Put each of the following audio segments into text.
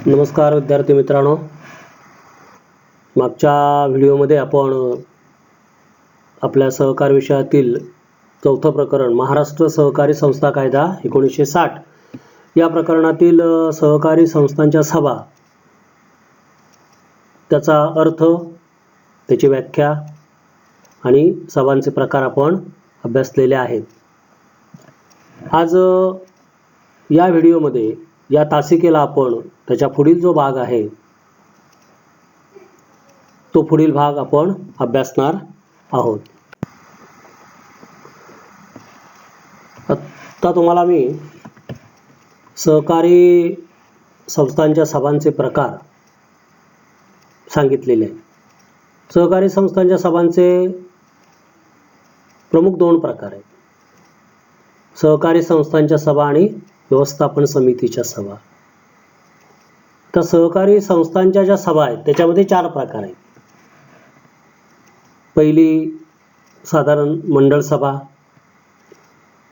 नमस्कार विद्यार्थी मित्रांनो, मागच्या व्हिडिओमध्ये आपण आपल्या सहकार विषयातील चौथं प्रकरण महाराष्ट्र सहकारी संस्था कायदा 1960 या प्रकरणातील सहकारी संस्थांच्या सभा, त्याचा अर्थ, त्याची व्याख्या आणि सभांचे प्रकार आपण अभ्यासलेले आहेत. आज या व्हिडिओमध्ये या तासिकेला आपण त्याच्या पुढील जो भाग आहे तो पुढील भाग आपण अभ्यासणार आहोत. आता तुम्हाला मी सहकारी संस्थांच्या सभांचे प्रकार सांगितलेले आहेत. सहकारी संस्थांच्या सभांचे प्रमुख दोन प्रकार आहेत: सहकारी संस्थांच्या सभा आणि व्यवस्थापन समितीच्या सभा. तर सहकारी संस्थांच्या ज्या सभा आहेत त्याच्यामध्ये 4 प्रकार आहेत. पहिली साधारण मंडळ सभा,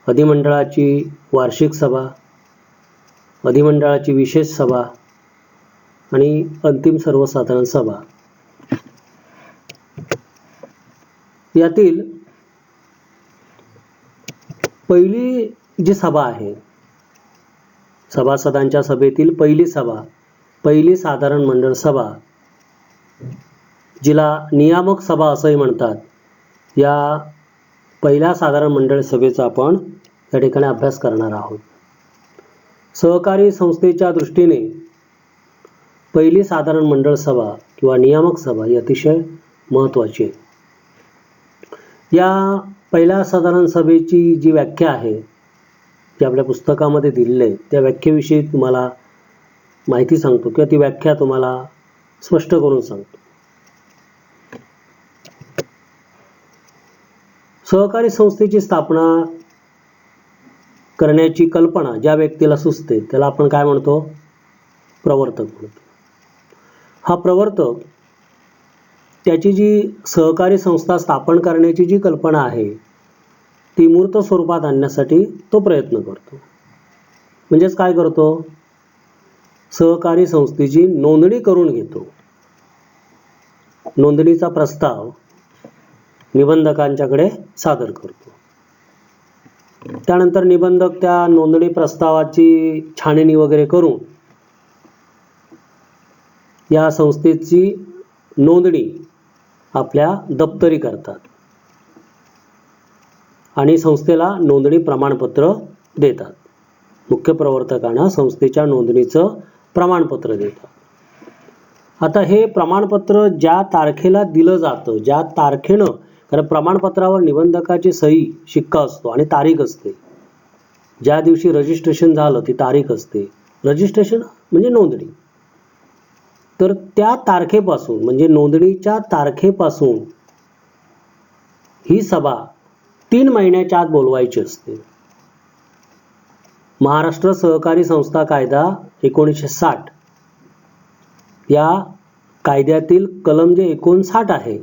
अधिमंडळाची वार्षिक सभा, अधिमंडळाची विशेष सभा आणि अंतिम सर्वसाधारण सभा. यातील पहिली जी सभा आहे, सभासदांच्या सभेतील पहिली सभा, पहिली साधारण मंडळ सभा, जिला नियामक सभा असंही म्हणतात, या पहिल्या साधारण मंडळ सभेचा आपण या ठिकाणी अभ्यास करणार आहोत. सहकारी संस्थेच्या दृष्टीने पहिली साधारण मंडळ सभा किंवा नियामक सभा ही अतिशय महत्त्वाची आहे. या पहिल्या साधारण सभेची जी व्याख्या आहे ती आपल्या पुस्तकामध्ये दिलेली आहे. त्या व्याख्येविषयी तुम्हाला माहिती सांगतो किंवा ती व्याख्या तुम्हाला स्पष्ट करून सांगतो. सहकारी संस्थेची स्थापना करण्याची कल्पना ज्या व्यक्तीला सुचते त्याला आपण काय म्हणतो? प्रवर्तक म्हणतो. हा प्रवर्तक त्याची जी सहकारी संस्था स्थापन करण्याची जी कल्पना आहे ती मूर्त स्वरूपात आणण्यासाठी तो प्रयत्न करतो. म्हणजेच काय करतो? सहकारी संस्थेची नोंदणी करून घेतो. नोंदणीचा प्रस्ताव निबंधकांच्याकडे सादर करतो. त्यानंतर निबंधक त्या नोंदणी प्रस्तावाची छाननी वगैरे करून या संस्थेची नोंदणी आपल्या दप्तरी करतात आणि संस्थेला नोंदणी प्रमाणपत्र देतात. मुख्य प्रवर्तकांना संस्थेच्या नोंदणीचं प्रमाणपत्र देतात. आता हे प्रमाणपत्र ज्या तारखेला दिलं जातं, ज्या तारखेनं, कारण प्रमाणपत्रावर निबंधकाची सही, शिक्का असतो आणि तारीख असते. ज्या दिवशी रजिस्ट्रेशन झालं ती तारीख असते. रजिस्ट्रेशन म्हणजे नोंदणी. तर त्या तारखेपासून म्हणजे नोंदणीच्या तारखेपासून ही सभा 3 महिन्याच्या आत बोलवायची असते. महाराष्ट्र सहकारी संस्था कायदा 1960 या कायद्यातील कलम जे 59 आहे,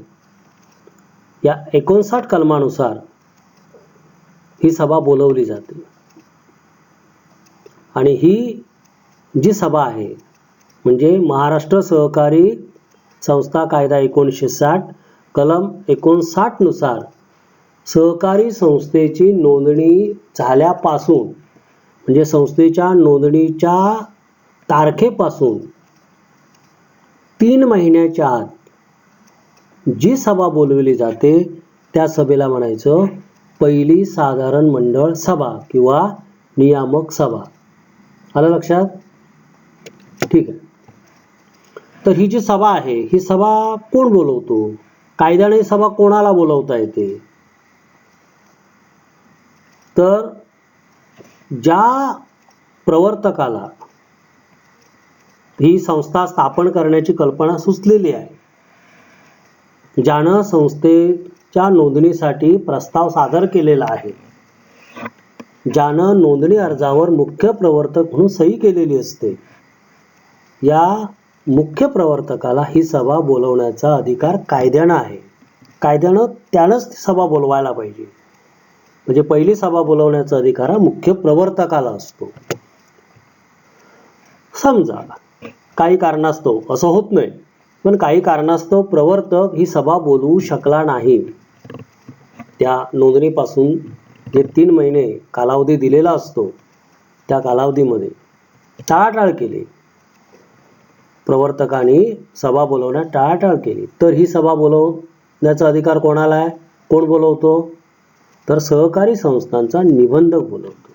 या 59 कलमानुसार ही सभा बोलवली जाते. आणि ही जी सभा आहे म्हणजे महाराष्ट्र सहकारी संस्था कायदा 1960 कलम 59 नुसार सहकारी संस्थेची नोंदणी झाल्यापासून म्हणजे संस्थेच्या नोंदणीच्या तारखेपासून 3 महिन्याच्या आत जी सभा बोलवली जाते त्या सभेला म्हणायचं पहिली साधारण मंडळ सभा किंवा नियामक सभा. आलं लक्षात? ठीक आहे. तर ही जी सभा आहे ही सभा कोण बोलवतो? कायद्याने सभा कोणाला बोलवता येते? तर ज्या प्रवर्तकाला ही संस्था स्थापन करण्याची कल्पना सुचलेली आहे, ज्यानं संस्थेच्या नोंदणीसाठी प्रस्ताव सादर केलेला आहे, ज्यानं नोंदणी अर्जावर मुख्य प्रवर्तक म्हणून सही केलेली असते, या मुख्य प्रवर्तकाला ही सभा बोलवण्याचा अधिकार कायद्यानं आहे. कायद्यानं त्यानंच सभा बोलवायला पाहिजे. म्हणजे पहिली सभा बोलवण्याचा अधिकार हा मुख्य प्रवर्तकाला असतो. समजा काही कारणास्तव, असं होत नाही, पण काही कारणास्तव प्रवर्तक ही सभा बोलवू शकला नाही. त्या नोंदणीपासून जे 3 महिने कालावधी दिलेला असतो त्या कालावधीमध्ये टाळाटाळ केली, प्रवर्तकाने सभा बोलवण्यात टाळाटाळ केली, तर ही सभा बोलवण्याचा अधिकार कोणाला आहे? कोण बोलवतो? तर सहकारी संस्थांचा निबंधक बोलवतो.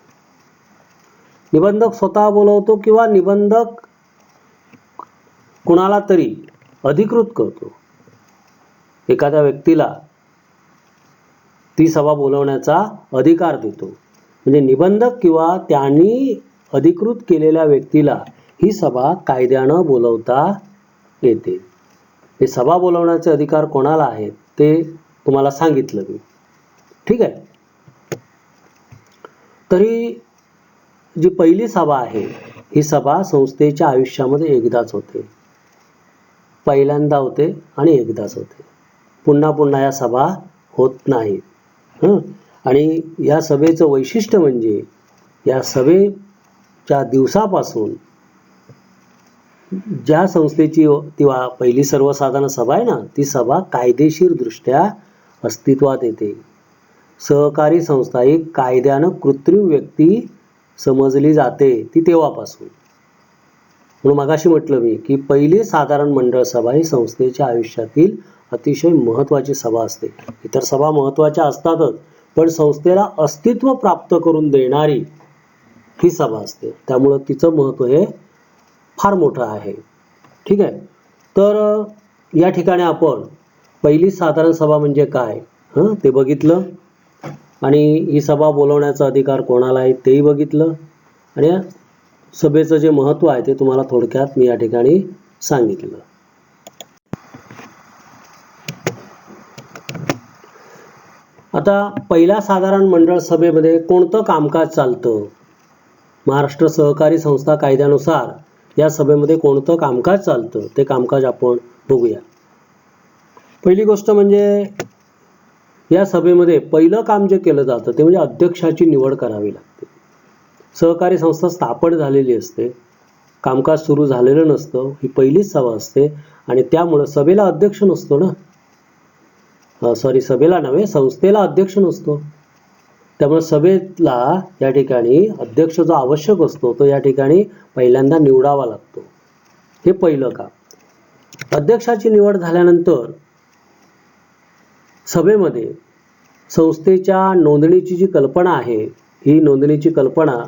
निबंधक स्वतः बोलवतो किंवा निबंधक कुणाला तरी अधिकृत करतो. एखाद्या व्यक्तीला ती सभा बोलवण्याचा अधिकार देतो. म्हणजे निबंधक किंवा त्यांनी अधिकृत केलेल्या व्यक्तीला ही सभा कायद्यानं बोलवता येते. हे सभा बोलवण्याचे अधिकार कोणाला आहेत ते तुम्हाला सांगितलं मी. ठीक आहे. तरी जी पहिली सभा आहे ही सभा संस्थेच्या आयुष्यामध्ये एकदाच होते. पहिल्यांदा होते आणि एकदाच होते. पुन्हा पुन्हा या सभा होत नाहीत. आणि या सभेचं वैशिष्ट्य म्हणजे या सभेच्या दिवसापासून ज्या संस्थेची ती पहिली सर्वसाधारण सभा आहे ना, ती सभा कायदेशीर दृष्ट्या अस्तित्वात येते. सहकारी संस्था ही कायद्यानं कृत्रिम व्यक्ती समजली जाते ती तेव्हापासून. म्हणून मगाशी म्हटलं मी की पहिली साधारण मंडळ सभा ही संस्थेच्या आयुष्यातील अतिशय महत्त्वाची सभा असते. इतर सभा महत्त्वाच्या असतातच, पण संस्थेला अस्तित्व प्राप्त करून देणारी ही सभा असते. त्यामुळं तिचं महत्त्व हे फार मोठं आहे. ठीक आहे. तर या ठिकाणी आपण पहिली साधारण सभा म्हणजे काय ते बघितलं, आणि ही सभा बोलवण्याचा अधिकार कोणाला आहे तेही बघितलं, आणि या सभेचं जे महत्त्व आहे ते तुम्हाला थोडक्यात मी या ठिकाणी सांगितलं. आता पहिल्या साधारण मंडळ सभेमध्ये कोणतं कामकाज चालतं? महाराष्ट्र सहकारी संस्था कायद्यानुसार या सभेमध्ये कोणतं कामकाज चालतं ते कामकाज आपण बघूया. पहिली गोष्ट म्हणजे या सभेमध्ये पहिलं काम जे केलं जातं ते म्हणजे अध्यक्षाची निवड करावी लागते. सहकारी संस्था स्थापन झालेली असते, कामकाज सुरू झालेलं नसतं, ही पहिलीच सभा असते, आणि त्यामुळं सभेला अध्यक्ष नसतो ना, सभेला नव्हे, संस्थेला अध्यक्ष नसतो. त्यामुळे सभेला या ठिकाणी अध्यक्ष जो आवश्यक असतो तो या ठिकाणी पहिल्यांदा निवडावा लागतो. हे पहिलं काम. अध्यक्षाची निवड झाल्यानंतर सभेमध्ये संस्थेच्या नोंदणीची जी कल्पना आहे, ही नोंदणीची कल्पना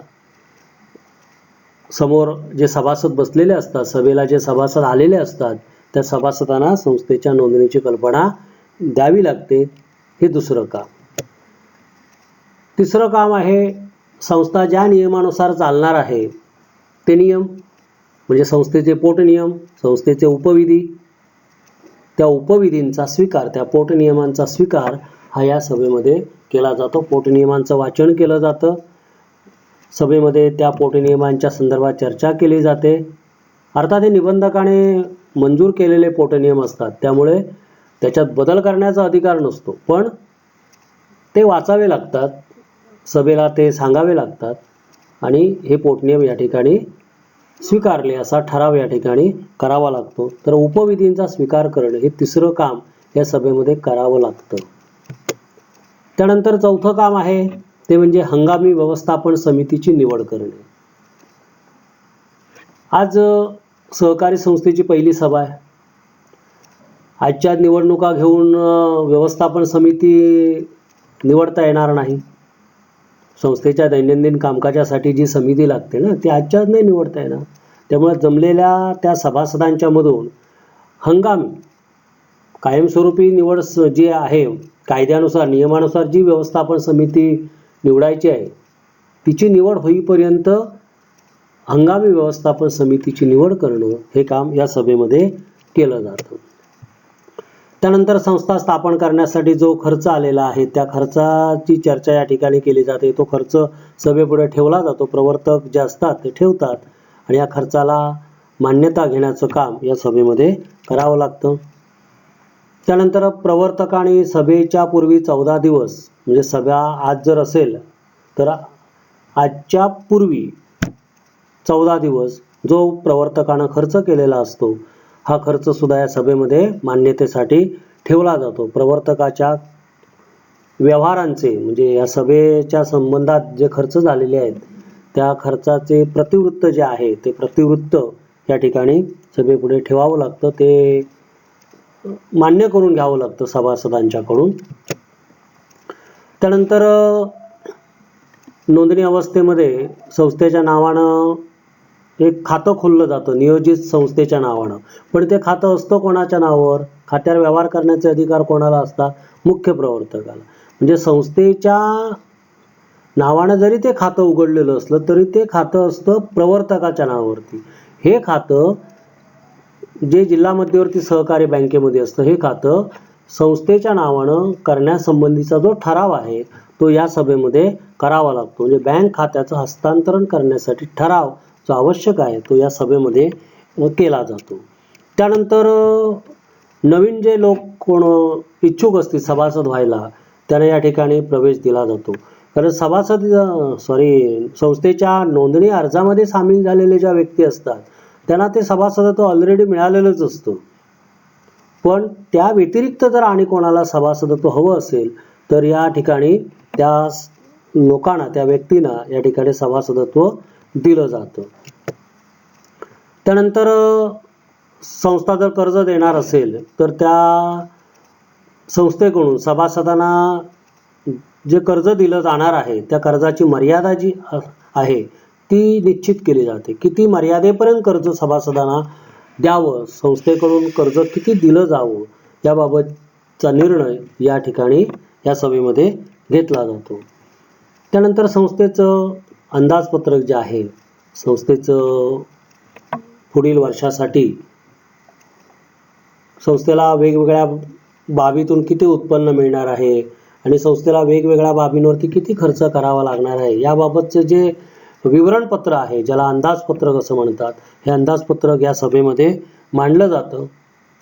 समोर जे सभासद बसलेले असतात, सभेला जे सभासद आलेले असतात, त्या सभासदांना संस्थेच्या नोंदणीची कल्पना द्यावी लागते. हे दुसरं काम. तिसरं काम आहे, संस्था ज्या नियमानुसार चालणार आहे ते नियम, म्हणजे संस्थेचे पोटनियम, संस्थेचे उपविधी, त्या उपविधींचा स्वीकार, त्या पोटनियमांचा स्वीकार हा या सभेमध्ये केला जातो. पोटनियमांचं वाचन केलं जातं. सभेमध्ये त्या पोटनियमांच्या संदर्भात चर्चा केली जाते. अर्थात हे निबंधकाने मंजूर केलेले पोटनियम असतात, त्यामुळे त्याच्यात बदल करण्याचा अधिकार नसतो, पण ते वाचावे लागतात, सभेला ते सांगावे लागतात, आणि हे पोटनियम या ठिकाणी स्वीकारले असा ठराव या ठिकाणी करावा लागतो. तर उपविधींचा स्वीकार करणे हे तिसरं काम या सभेमध्ये करावं लागतं. त्यानंतर चौथं काम आहे ते म्हणजे हंगामी व्यवस्थापन समितीची निवड करणे. आज सहकारी संस्थेची पहिली सभा आहे. आजच्या निवडणुका घेऊन व्यवस्थापन समिती निवडता येणार नाही. संस्थेच्या दैनंदिन कामकाजासाठी जी समिती लागते ना, ती आजच्याच नाही निवडता येणार. त्यामुळे जमलेल्या त्या सभासदांच्या मधून हंगामी कायमस्वरूपी निवड जी आहे, कायद्यानुसार नियमानुसार जी व्यवस्थापन समिती निवडायची आहे तिची निवड होईपर्यंत हंगामी व्यवस्थापन समितीची निवड करणं हे काम या सभेमध्ये केलं जातं. त्यानंतर संस्था स्थापन करण्यासाठी जो खर्च आलेला आहे त्या खर्चाची चर्चा या ठिकाणी केली जाते. तो खर्च सभेपुढे ठेवला जातो. प्रवर्तक जे असतात ते ठेवतात, आणि या खर्चाला मान्यता घेण्याचं काम या सभेमध्ये करावं लागतं. त्यानंतर प्रवर्तकाने सभेच्या पूर्वी 14 दिवस, म्हणजे सभा आज जर असेल तर आजच्या पूर्वी 14 दिवस जो प्रवर्तकानं खर्च केलेला असतो हा खर्च सुद्धा या सभेमध्ये मान्यतेसाठी ठेवला जातो. प्रवर्तकाच्या व्यवहारांचे म्हणजे या सभेच्या संबंधात जे खर्च झालेले आहेत त्या खर्चाचे प्रतिवृत्त जे आहे ते प्रतिवृत्त या ठिकाणी सभेपुढे ठेवावं लागतं, ते मान्य करून घ्यावं लागतं सभासदांच्याकडून. त्यानंतर नोंदणी अवस्थेमध्ये संस्थेच्या नावानं एक खातं खोललं जातं नियोजित संस्थेच्या नावानं, पण ते खातं असतं कोणाच्या नावावर? खात्यावर व्यवहार करण्याचे अधिकार कोणाला असतात? मुख्य प्रवर्तकाला. म्हणजे संस्थेच्या नावानं जरी ते खातं उघडलेलं असलं तरी ते खातं असतं प्रवर्तकाच्या नावावरती. हे खातं जे जिल्हा मध्यवर्ती सहकारी बँकेमध्ये असतं हे खातं संस्थेच्या नावानं करण्यासंबंधीचा जो ठराव आहे तो या सभेमध्ये करावा लागतो. म्हणजे बँक खात्याचं हस्तांतरण करण्यासाठी ठराव जो आवश्यक आहे तो या सभेमध्ये केला जातो. त्यानंतर नवीन जे लोक कोण इच्छुक असतील सभासद व्हायला त्यांना या ठिकाणी प्रवेश दिला जातो. कारण संस्थेच्या नोंदणी अर्जामध्ये सामील झालेले ज्या व्यक्ती असतात त्यांना ते सभासदत्व ऑलरेडी मिळालेलंच असतं, पण त्या व्यतिरिक्त जर आणि कोणाला सभासदत्व हवं असेल तर या ठिकाणी त्या लोकांना त्या व्यक्तींना या ठिकाणी सभासदत्व दिलं जातं. त्यानंतर संस्था जर कर्ज देणार असेल तर त्या संस्थेकडून सभासदांना जे कर्ज दिलं जाणार आहे त्या कर्जाची मर्यादा जी आहे ती निश्चित केली जाते. किती मर्यादेपर्यंत कर्ज सभासदांना द्यावं, संस्थेकडून कर्ज किती दिलं जावं याबाबतचा निर्णय या ठिकाणी या सभेमध्ये घेतला जातो. त्यानंतर संस्थेचं अंदाजपत्रक जे आहे, संस्थेचं पुढील वर्षासाठी संस्थेला वेगवेगळ्या बाबीतून किती उत्पन्न मिळणार आहे आणि संस्थेला वेगवेगळ्या बाबींवरती किती खर्च करावा लागणार आहे याबाबतचे जे विवरणपत्र आहे ज्याला अंदाजपत्रक असं म्हणतात, हे अंदाजपत्रक या सभेमध्ये मांडलं जातं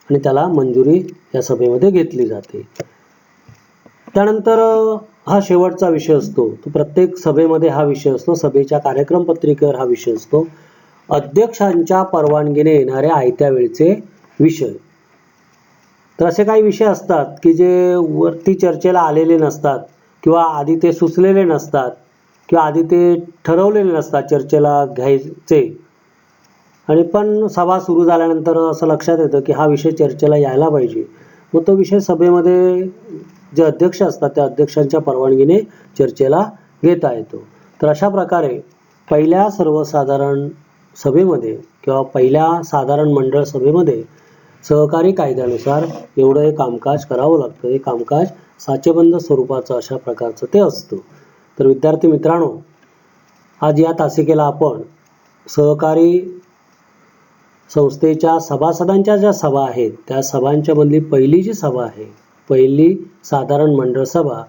आणि त्याला मंजुरी या सभेमध्ये घेतली जाते. त्यानंतर हा शेवटचा विषय असतो तो प्रत्येक सभेमध्ये हा विषय असतो, सभेच्या कार्यक्रम पत्रिकेवर हा विषय असतो, अध्यक्षांच्या परवानगीने येणारे आयत्या वेळचे विषय. तर असे काही विषय असतात की जे वरती चर्चेला आलेले नसतात किंवा आधी ते सुचलेले नसतात किंवा आधी ते ठरवलेले नसतात चर्चेला घ्यायचे, आणि पण सभा सुरू झाल्यानंतर असं लक्षात येतं की हा विषय चर्चेला यायला पाहिजे, मग तो विषय सभेमध्ये जे अध्यक्ष असतात त्या अध्यक्षांच्या परवानगीने चर्चेला घेता येतो. तर अशा प्रकारे पहिल्या सर्वसाधारण सभेमध्ये किंवा पहिल्या साधारण मंडळ सभेमध्ये सहकारी कायद्यानुसार एवढं हे कामकाज करावं लागतं. हे कामकाज साचेबंद स्वरूपाचं अशा प्रकारचं ते असतं. तर विद्यार्थी मित्रांनो, आज या तासिकेला आपण सहकारी संस्थेच्या सभासदांच्या ज्या सभा आहेत त्या सभांच्या मधली पहिली जी सभा आहे, पहिली साधारण मंडळ सभा,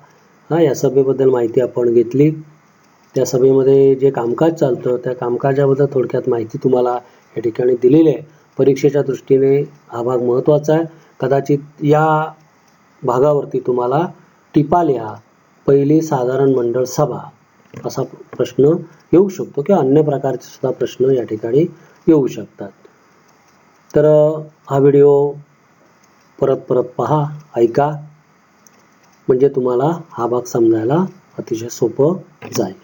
या सभेबद्दल माहिती आपण घेतली. त्या सभेमध्ये जे कामकाज चालतं त्या कामकाजाबद्दल थोडक्यात माहिती तुम्हाला या ठिकाणी दिलेली आहे. परीक्षेच्या दृष्टीने हा भाग महत्त्वाचा आहे. कदाचित या भागावरती तुम्हाला टिपा लिहा, पहिली साधारण मंडळ सभा असा प्रश्न येऊ शकतो किंवा अन्य प्रकारचे सुद्धा प्रश्न या ठिकाणी येऊ शकतात. तर हा व्हिडिओ परत पहा, ऐका, म्हणजे तुम्हाला हा भाग समजायला अतिशय सोपं जाईल.